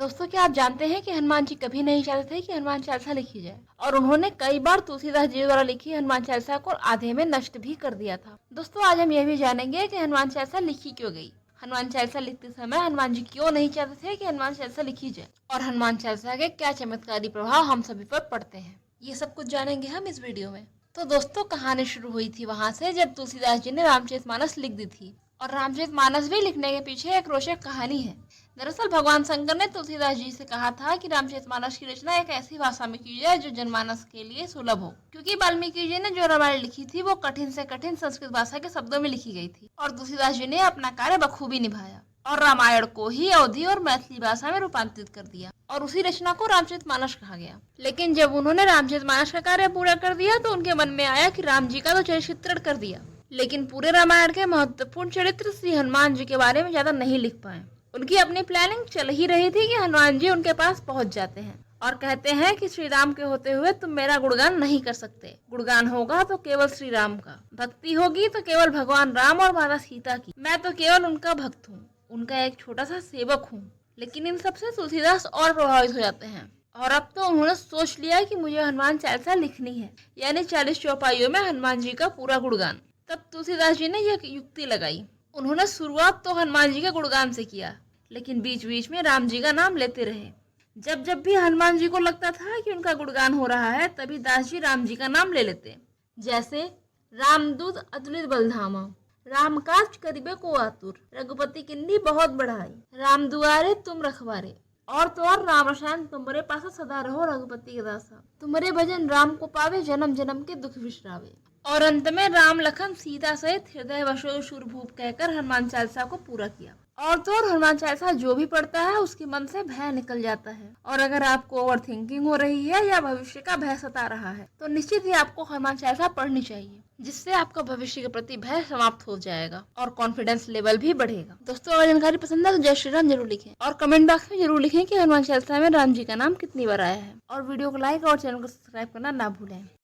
दोस्तों, क्या आप जानते हैं कि हनुमान जी कभी नहीं चाहते थे कि हनुमान चालीसा लिखी जाए और उन्होंने कई बार तुलसीदास जी द्वारा लिखी हनुमान चालीसा को आधे में नष्ट भी कर दिया था। दोस्तों, आज हम यह भी जानेंगे कि हनुमान चालीसा लिखी क्यों गई, हनुमान चालीसा लिखते समय हनुमान जी क्यों नहीं चाहते थे कि हनुमान चालीसा लिखी जाए और हनुमान चालीसा के क्या चमत्कारी प्रभाव हम सभी पर पड़ते हैं। ये सब कुछ जानेंगे हम इस वीडियो में। तो दोस्तों, कहानी शुरू हुई थी वहां से जब तुलसीदास जी ने रामचरितमानस लिख दी थी और रामचरितमानस भी लिखने के पीछे एक रोचक कहानी है। दरअसल भगवान शंकर ने तुलसीदास जी से कहा था कि रामचरितमानस की रचना एक ऐसी भाषा में की जाए जो जनमानस के लिए सुलभ हो, क्योंकि वाल्मीकि जी ने जो रामायण लिखी थी वो कठिन से कठिन संस्कृत भाषा के शब्दों में लिखी गई थी और तुलसीदास जी ने अपना कार्य बखूबी निभाया और रामायण को ही अवधी और मैथिली भाषा में रूपांतरित कर दिया और उसी रचना को रामचरितमानस कहा गया। लेकिन जब उन्होंने रामचरितमानस का कार्य पूरा कर दिया तो उनके मन में आया कि राम जी का तो चरित्र चित्रण कर दिया, लेकिन पूरे रामायण के महत्वपूर्ण चरित्र श्री हनुमान जी के बारे में ज्यादा नहीं लिख पाए। उनकी अपनी प्लानिंग चल ही रही थी कि हनुमान जी उनके पास पहुंच जाते हैं और कहते हैं कि श्री राम के होते हुए तुम मेरा गुणगान नहीं कर सकते। गुणगान होगा तो केवल श्री राम का, भक्ति होगी तो केवल भगवान राम और माता सीता की। मैं तो केवल उनका भक्त हूँ, उनका एक छोटा सा सेवक हूँ। लेकिन इन सबसे तुलसीदास और प्रभावित हो जाते हैं और अब तो उन्होंने सोच लिया कि मुझे हनुमान चालीसा लिखनी है, यानी 40 चौपाइयों में हनुमान जी का पूरा गुणगान। तब तुलसीदास जी ने यह युक्ति लगाई। उन्होंने शुरुआत तो हनुमान जी के गुणगान से किया, लेकिन बीच बीच में राम जी का नाम लेते रहे। जब जब भी हनुमान जी को लगता था कि उनका गुणगान हो रहा है, तभी दास जी राम जी का नाम ले लेते, जैसे रामदूत अतुलित बलधामा, राम काज करिबे को आतुर, रघुपति किन्नी बहुत बढ़ाई, राम दुआरे तुम रखवारे, और तो और राम रसायन तुम्हारे पास सदा रहो रघुपति के दासा, तुम्हारे भजन राम को पावे, जन्म जन्म के दुख विश्रावे। और अंत में राम लखन सीता सहित हृदय वशो शूरभूप कहकर हनुमान चालीसा को पूरा किया। और तो और हनुमान चालीसा जो भी पढ़ता है उसके मन से भय निकल जाता है। और अगर आपको ओवर थिंकिंग हो रही है या भविष्य का भय सता रहा है तो निश्चित ही आपको हनुमान चालीसा पढ़नी चाहिए, जिससे आपका भविष्य के प्रति भय समाप्त हो जाएगा और कॉन्फिडेंस लेवल भी बढ़ेगा। दोस्तों, अगर जानकारी पसंद है तो जय श्री राम जरूर लिखें और कमेंट बॉक्स में जरूर लिखें कि हनुमान चालीसा में राम जी का नाम कितनी बार आया है और वीडियो को लाइक और चैनल को सब्सक्राइब करना ना भूलें।